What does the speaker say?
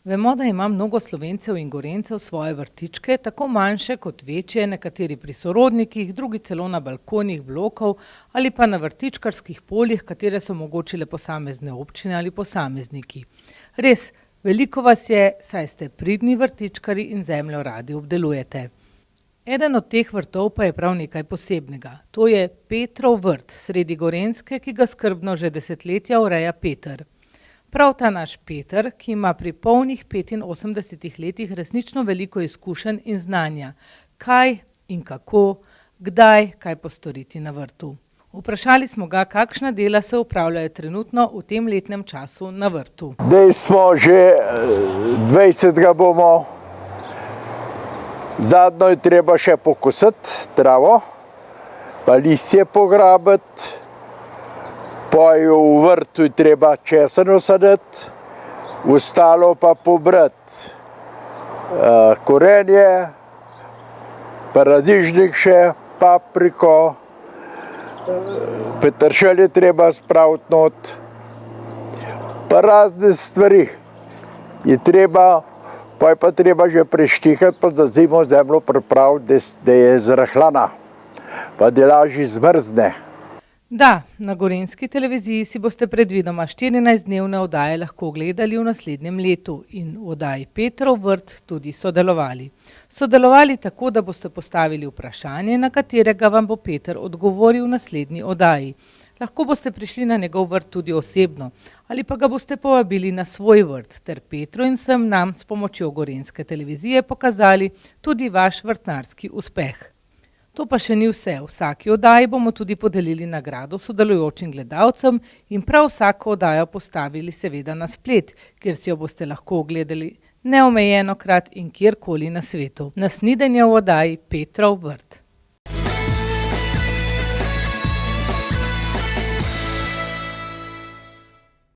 Vemo, da ima mnogo Slovencev in Gorenjcev svoje vrtičke, tako manjše kot večje, nekateri pri sorodnikih, drugi celo na balkonih blokov ali pa na vrtičkarskih poljih, katere so omogočile posamezne občine ali posamezniki. Res, veliko vas je, saj ste pridni vrtičkarji in zemljo radi obdelujete. Eden od teh vrtov pa je prav nekaj posebnega. To je Petrov vrt, sredi Gorenjske, ki ga skrbno že desetletja ureja Peter. Prav ta naš Peter, ki ima pri polnih 85 letih resnično veliko izkušenj in znanja, kaj in kako, kdaj, kaj postoriti na vrtu. Vprašali smo ga, kakšna dela se opravljajo trenutno v tem letnem času na vrtu. Zdaj smo že 20. bomo. Zadnjo je treba še pokositi travo, pa listje pograbiti. V vrtu je treba česen usaditi, ostalo pa pobrati. Korenje, paradižnik še, papriko, peteršilj je treba spraviti not, pa razne stvari je treba, pa je pa treba že preštihati, pa za zimo zemljo pripraviti, da je zrahljana, pa da lažje zmrzne. Da, na Gorenjski televiziji si boste predvidoma 14-dnevne oddaje lahko gledali v naslednjem letu in v oddaji Petrov vrt tudi sodelovali. Sodelovali tako, da boste postavili vprašanje, na katerega vam bo Peter odgovoril v naslednji oddaji. Lahko boste prišli na njegov vrt tudi osebno ali pa ga boste povabili na svoj vrt ter Petru in vsem nam s pomočjo Gorenjske televizije pokazali tudi vaš vrtnarski uspeh. To pa še ni vse. V vsaki oddaji bomo tudi podelili nagrado sodelujočim gledalcem in prav vsako oddajo postavili seveda na splet, kjer si jo boste lahko ogledali neomejenokrat in kjerkoli na svetu. Nasvidenje v oddaji Petrov vrt.